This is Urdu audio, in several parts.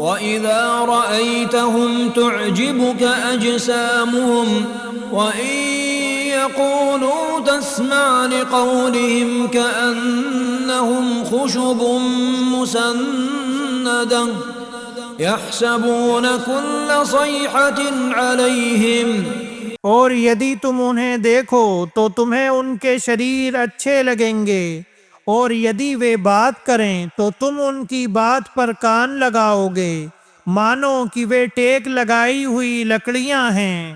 وَإِذَا رَأَيْتَهُمْ تُعْجِبُكَ أَجْسَامُهُمْ وَإِنْ يَقُولُوا تَسْمَعْ لِقَوْلِهِمْ كَأَنَّهُمْ خُشُبٌ مُّسَنَّدَةٌ يَحْسَبُونَ كُلَّ صَيْحَةٍ عَلَيْهِمْ۔ اور یدی تم انہیں دیکھو تو تمہیں ان کے شریر اچھے لگیں گے، اور یدی وہ بات کریں تو تم ان کی بات پر کان لگاؤ گے، مانو کہ وہ ٹیک لگائی ہوئی لکڑیاں ہیں۔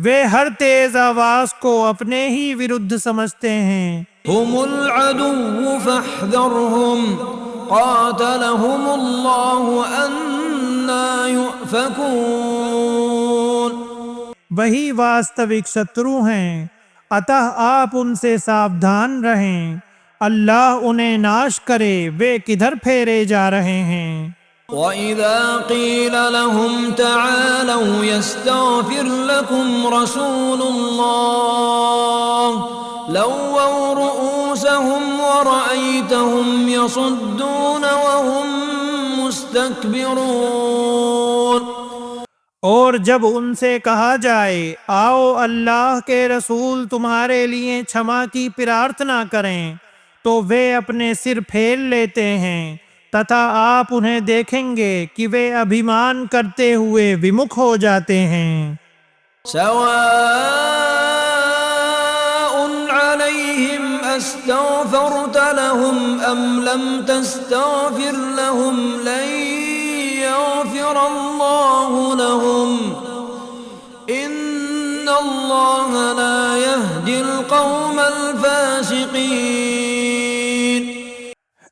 وہ ہر تیز آواز کو اپنے ہی ورد سمجھتے ہیں۔ هم العدو فاحذرهم قاتلهم اللہ انا یؤفکون۔ وہی واستوک شترو ہیں، اتح آپ ان سے ساودھان رہیں، اللہ انہیں ناش کرے وہ کدھر پھیرے جا رہے ہیں۔ وَإِذَا قِيلَ لَهُمْ تَعَالَوْا يَسْتَغْفِرْ لَكُمْ رَسُولُ اللَّهِ لَوَّوْا رُؤُوسَهُمْ وَرَأَيْتَهُمْ يَصُدُّونَ وَهُمْ مُسْتَكْبِرُونَ۔ اور جب ان سے کہا جائے آؤ اللہ کے رسول تمہارے لیے چھما کی پرارتھنا کریں تو وہ اپنے سر پھیر لیتے ہیں، تتھا آپ انہیں دیکھیں گے کہ وہ ابھیمان کرتے ہوئے ومکھ ہو جاتے ہیں۔ سواء علیہم استغفرت لهم ام لم تستغفر لهم لن يغفر اللہ لهم ان اللہ لا يهدي القوم الفاسقین۔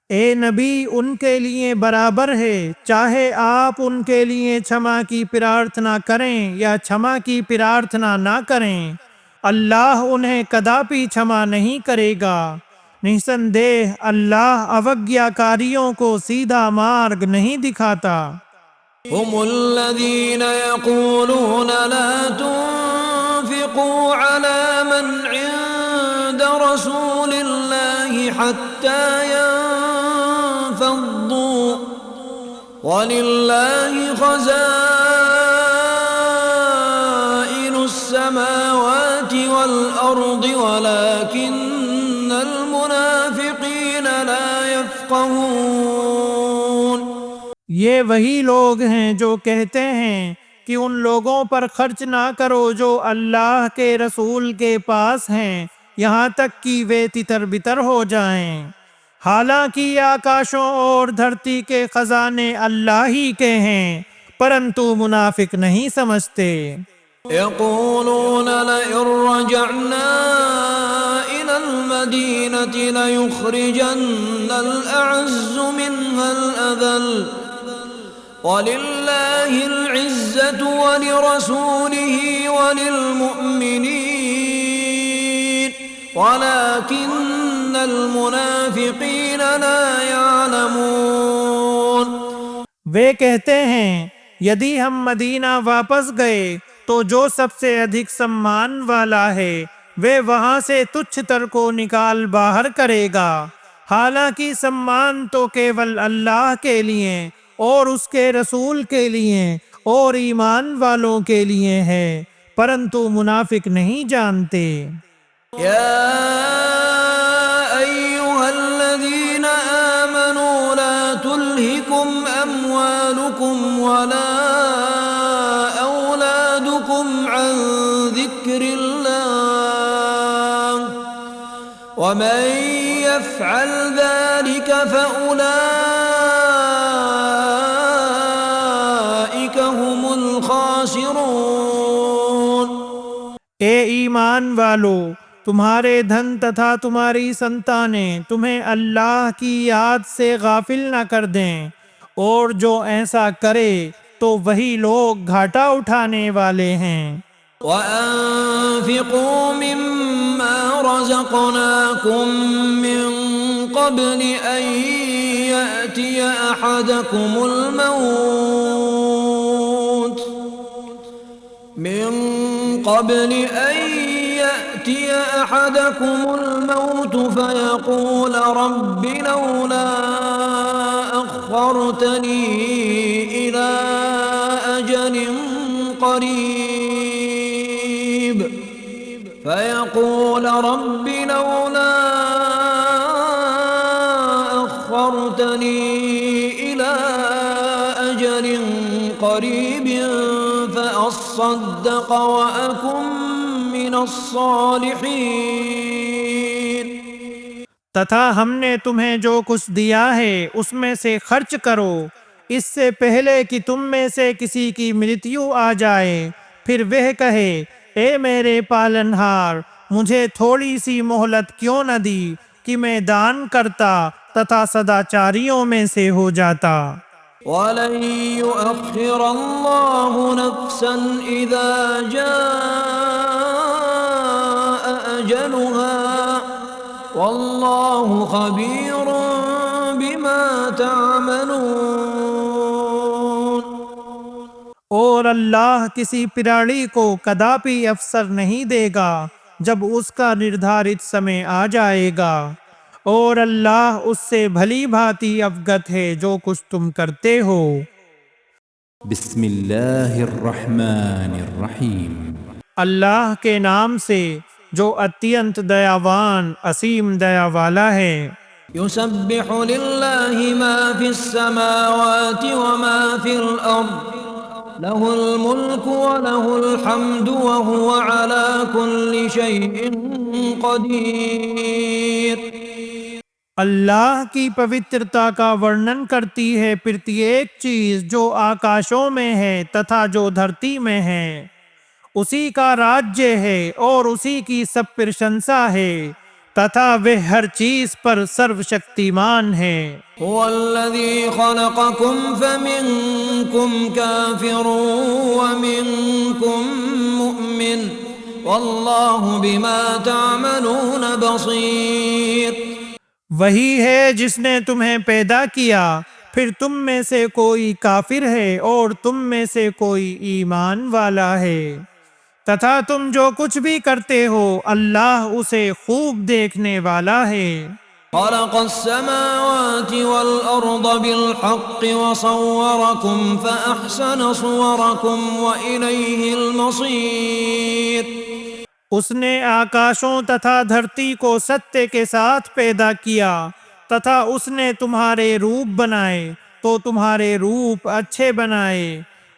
اے نبی ان کے لیے برابر ہے، چاہے آپ ان کے لیے چھما کی پرارتھنا کریں یا چھما کی پرارتھنا نہ کریں، اللہ انہیں کداپی چھما نہیں کرے گا۔ نسندیہ اللہ اوگیاکاریوں کو سیدھا مارگ نہیں دکھاتا۔ هم الذين يقولون لا تنفقوا على من عند رسول الله حتى ينفضوا ولله خزائن السماوات والأرض ولكن المنافقين لا يفقهون۔ یہ وہی لوگ ہیں جو کہتے ہیں کہ ان لوگوں پر خرچ نہ کرو جو اللہ کے رسول کے پاس ہیں یہاں تک کہ وہ تتر بتر ہو جائیں، حالانکہ آکاشوں اور دھرتی کے خزانے اللہ ہی کے ہیں، پرنتو منافق نہیں سمجھتے۔ يقولون لئن رجعنا إلى المدينة ليخرجن الأعز منها الأذل وَلِلَّهِ الْعِزَّةُ وَلِرَسُولِهِ وَلِلْمُؤْمِنِينَ وَلَكِنَّ الْمُنَافِقِينَ لَا يَعْلَمُونَ۔ وہ کہتے ہیں یدی ہم مدینہ واپس گئے تو جو سب سے ادھک سمان والا ہے وہ وہاں سے تچھ تر کو نکال باہر کرے گا، حالانکہ سمان تو کیول اللہ کے لیے اور اس کے رسول کے لیے اور ایمان والوں کے لیے ہے، پرنتو منافق نہیں جانتے۔ یا ایہا الذین آمنوا لا تلہکم اموالکم ولا اولادکم عن ذکر اللہ ومن یفعل ذلک فأولئک هم الخاسرون۔ اے ایمان والو، تمہارے دھن تتھا تمہاری سنتانیں تمہیں اللہ کی یاد سے غافل نہ کر دیں، اور جو ایسا کرے تو وہی لوگ گھاٹا اٹھانے والے ہیں۔ وَأَنفِقُوا مِمَّا رَزَقْنَاكُم مِّن قَبْلِ أَن يَأْتِيَ أَحَدَكُمُ الموت فيقول رب لولا أخرتني إلى أجل قريب فيقول رب لولا أخرتني إلى أجل قريب فأصدق وأكن من الصالحين۔ تتھا ہم نے تمہیں جو کچھ دیا ہے اس میں سے خرچ کرو اس سے پہلے کہ تم میں سے کسی کی مرتیو آ جائے، پھر وہ کہے اے میرے پالنہار مجھے تھوڑی سی مہلت کیوں نہ دی کہ میں دان کرتا تتھا سداچاریوں میں سے ہو جاتا۔ وَلَن يُؤَخِّرَ اللَّهُ نَفْسًا إِذَا جَاءَ أَجَلُهَا وَاللَّهُ خَبِيرٌ بِمَا تَعْمَلُونَ۔ اور اللہ کسی پراڑی کو کداپی افسر نہیں دے گا جب اس کا نردھارت سمے آ جائے گا، اور اللہ اس سے بھلی بھانتی اوگت ہے جو کچھ تم کرتے ہو۔ بسم اللہ الرحمن الرحیم۔ اللہ کے نام سے جو اتینت دیاوان اسیم دیا والا ہے۔ يسبح لله ما في السماوات وما في الأرض له الملك وله الحمد وهو على كل شيء قدير۔ اللہ کی پوترتا کا ورنن کرتی ہے پرتیک چیز جو آکاشوں میں ہے تتھا جو دھرتی میں ہے، اسی کا راجیہ ہے اور اسی کی سب پرشنسا ہے، تتھا وہ ہر چیز پر سرو شکتیمان ہے۔ هو الذي خلقكم فمنكم كافر ومنكم مؤمن والله بما تعملون بصير۔ وہی ہے جس نے تمہیں پیدا کیا، پھر تم میں سے کوئی کافر ہے اور تم میں سے کوئی ایمان والا ہے، تتھا تم جو کچھ بھی کرتے ہو اللہ اسے خوب دیکھنے والا ہے۔ خلق السماوات والأرض بالحق وصوركم فأحسن صوركم وإليه المصير۔ اس نے آکاشوں تتھا دھرتی کو ستیہ کے ساتھ پیدا کیا، تتھا اس نے تمہارے روپ بنائے تو تمہارے روپ اچھے بنائے،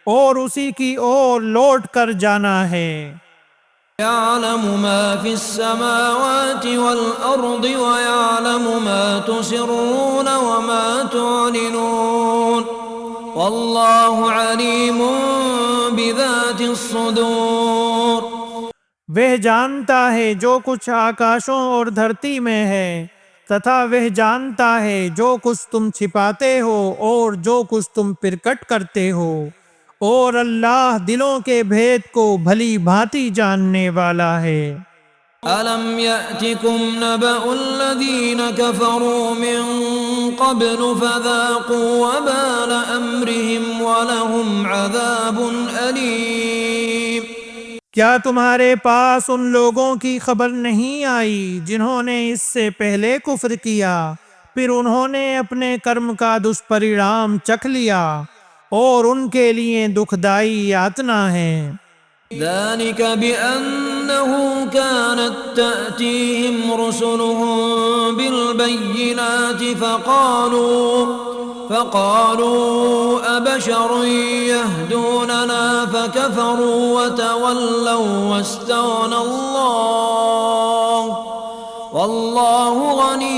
اور اسی کی اور لوٹ کر جانا ہے۔ يعلم ما في السماوات والأرض ويعلم ما تسرون وما تعلنون والله عليم بذات الصدور۔ وہ جانتا ہے جو کچھ آکاشوں اور دھرتی میں ہے، تتھا وہ جانتا ہے جو کچھ تم چھپاتے ہو اور جو کچھ تم پرکٹ کرتے ہو، اور اللہ دلوں کے بھید کو بھلی بھانتی جاننے والا ہے۔ أَلَمْ يَأْتِكُمْ نَبَأُ الَّذِينَ كَفَرُوا مِن قَبْلُ فَذَاقُوا وَبَالَ أَمْرِهِمْ وَلَهُمْ عَذَابٌ أَلِيمٌ۔ کیا تمہارے پاس ان لوگوں کی خبر نہیں آئی جنہوں نے اس سے پہلے کفر کیا، پھر انہوں نے اپنے کرم کا دشپریڑام چکھ لیا، اور ان کے لیے دکھدائی یاتنا ہے۔ ذلك بأنه كانت تأتيهم رسلهم بالبينات فقالوا أبشر يهدوننا فكفروا وتولوا واستغنى الله والله غني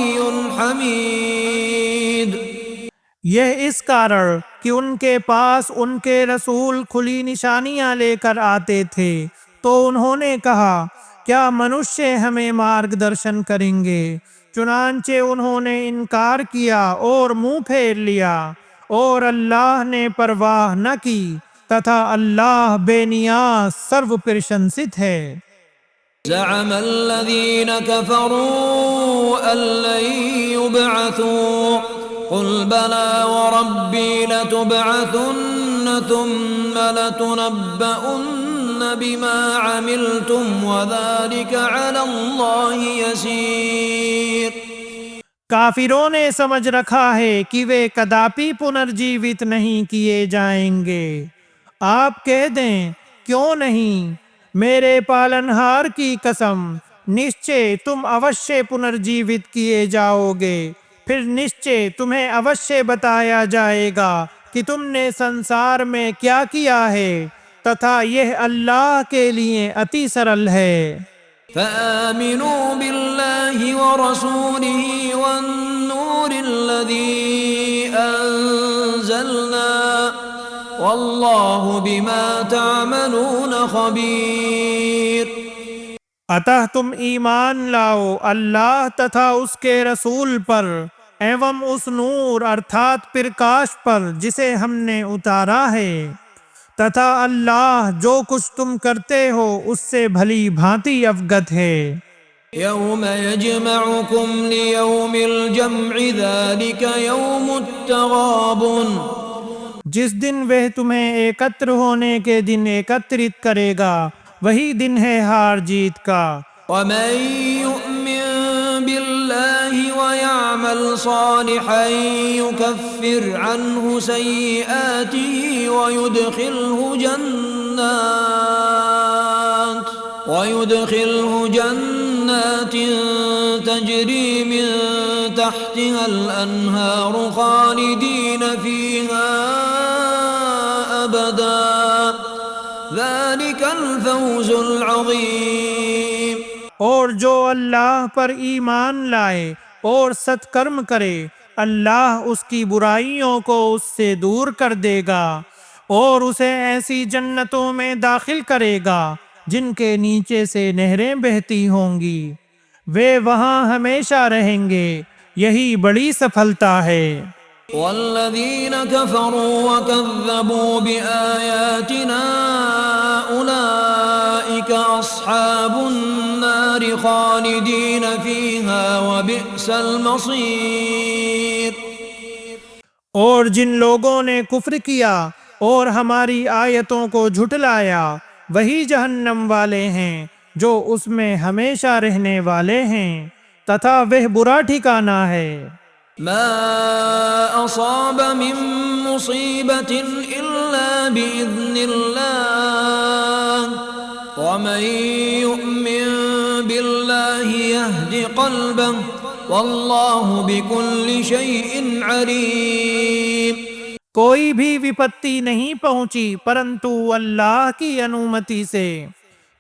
حميد۔ یہ اس کارن کہ ان کے پاس ان کے رسول کھلی نشانیاں لے کر آتے تھے تو انہوں نے کہا کیا منشیہ ہمیں مارگ درشن کریں گے، چنانچہ انہوں نے انکار کیا اور منہ پھیر لیا، اور اللہ نے پرواہ نہ کی، تتھا اللہ بے نیاز سرو پرشنست ہے۔ زعم الذين كفروا أن لن يبعثوا قل بلى وربي لتبعثن ثم لتنبؤن بما عملتم وذلك على الله يسير۔ کافروں نے سمجھ رکھا ہے کہ وہ کداپی پنرجیوت نہیں کیے جائیں گے، آپ کہہ دیں کیوں نہیں، میرے پالنہار کی قسم، نشچے تم اوشے پنرجیوت کیے جاؤ گے، پھر نشچے تمہیں اوشے بتایا جائے گا کہ تم نے سنسار میں کیا کیا ہے، تتھا یہ اللہ کے لیے اتی سرل ہے۔ فآمنوا بالله ورسوله والنور الذي أنزلنا والله بما تعملون خبير۔ اتہ تم ایمان لاؤ اللہ تتھا اس کے رسول پر، ایوم اس نور ارتھات پرکاش پر جسے ہم نے اتارا ہے، تتھا اللہ جو کچھ تم کرتے ہو اس سے بھلی بھانتی اوگت ہے۔ يوم يجمعكم ليوم الجمع ذلك يوم التغابن۔ جس دن وہ تمہیں ایکتر ہونے کے دن ایکترت کرے گا وہی دن ہے ہار جیت کا۔ ومن يؤمن بالله ويعمل صالحا يكفر عنه سيئاته ويدخله جنات تجري من تحتها الأنهار خالدين فيها أبدا ذلك الفوز العظيم۔ اور جو اللہ پر ایمان لائے اور ستکرم کرے اللہ اس کی برائیوں کو اس سے دور کر دے گا اور اسے ایسی جنتوں میں داخل کرے گا جن کے نیچے سے نہریں بہتی ہوں گی، وہ وہاں ہمیشہ رہیں گے، یہی بڑی سفلتا ہے۔ والذين كفروا وكذبوا بآياتنا أولئك أصحاب النار خالدين فيها وبئس المصير۔ اور جن لوگوں نے کفر کیا اور ہماری آیتوں کو جھٹلایا وہی جہنم والے ہیں جو اس میں ہمیشہ رہنے والے ہیں، تتھا وہ برا ٹھکانہ ہے۔ ما أصاب من مصيبة إلا بإذن الله ومن يؤمن بالله يهد قلبه والله بكل شيء عليم۔ کوئی بھی وپتی نہیں پہنچی پرنتو اللہ کی انومتی سے،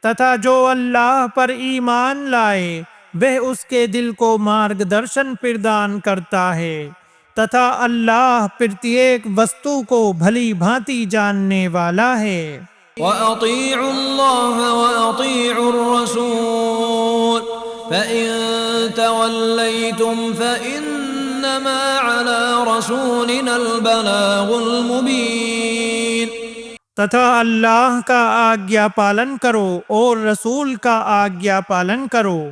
تتھا جو اللہ پر ایمان لائے وہ اس کے دل کو مارگ درشن پردان کرتا ہے، تتھا اللہ پرتیک وستو کو بھلی بھانتی جاننے والا ہے۔ وَأَطِيعُوا اللَّهَ وَأَطِيعُوا الرَّسُولَ فَإِن تَوَلَّيْتُمْ فَإِنَّمَا عَلَى رَسُولِنَا الْبَلَاغُ الْمُبِينُ۔ تتھا اللہ کا آگیا پالن کرو اور رسول کا آگیا پالن کرو،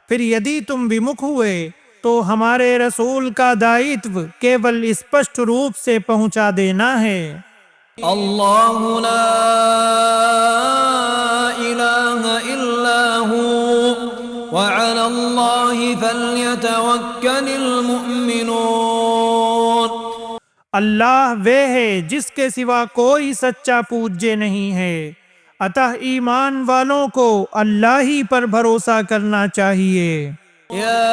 پھر یدی تم ومکھ ہوئے تو ہمارے رسول کا دائتو کیول اسپشٹ روپ سے پہنچا دینا ہے۔ اللہ لا الہ الا ہوا وعلی اللہ فلیتوکل المؤمنون۔ اللہ وہ ہے جس کے سوا کوئی سچا پوجیہ نہیں ہے، اتہ ایمان والوں کو اللہ ہی پر بھروسہ کرنا چاہیے۔ یا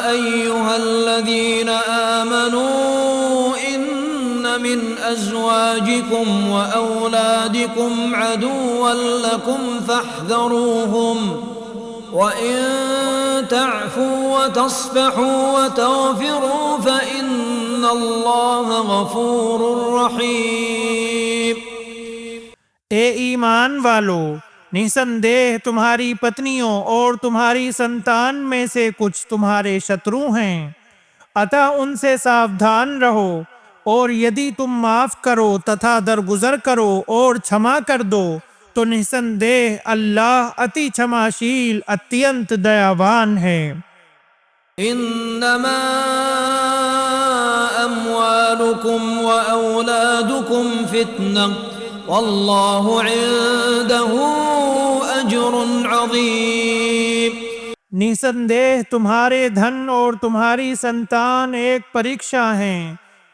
ایہا الذین آمنوا ان من ازواجکم واولادکم عدوا لکم فاحذروہم وَإِن تَعْفُوا وَتَصْفَحُوا وَتَغْفِرُوا فَإِنَّ اللَّهَ غَفُورٌ رَحِيمٌ۔ اے ایمان والو، نسندیہ تمہاری پتنیوں اور تمہاری سنتان میں سے کچھ تمہارے شترو ہیں، اتہ ان سے ساودھان رہو، اور یدی تم معاف کرو تتھا درگزر کرو اور چھما کر دو تو نسندیہ اللہ اتی چھماشیل اتینت دیاوان ہے۔ انما اموالکم واولادکم فتنہ واللہ عنده اجر عظیم۔ نسندیہ تمہارے دھن اور تمہاری سنتان ایک پریکشا ہیں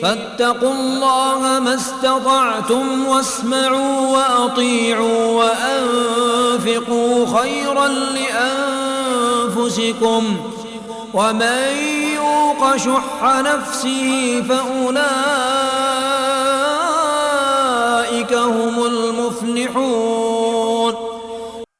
فاتقوا الله ما استطعتم واسمعوا وأطيعوا وأنفقوا خيرا لأنفسكم ومن يوق شح نفسه فأولئك هم المفلحون۔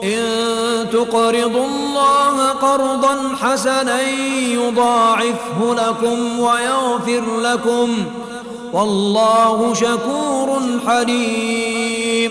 إن تقرضوا الله قرضا حسنا يضاعفه لكم ويغفر لكم والله شكور حليم۔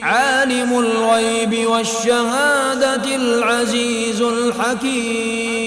عالم الغيب والشهادة العزيز الحكيم۔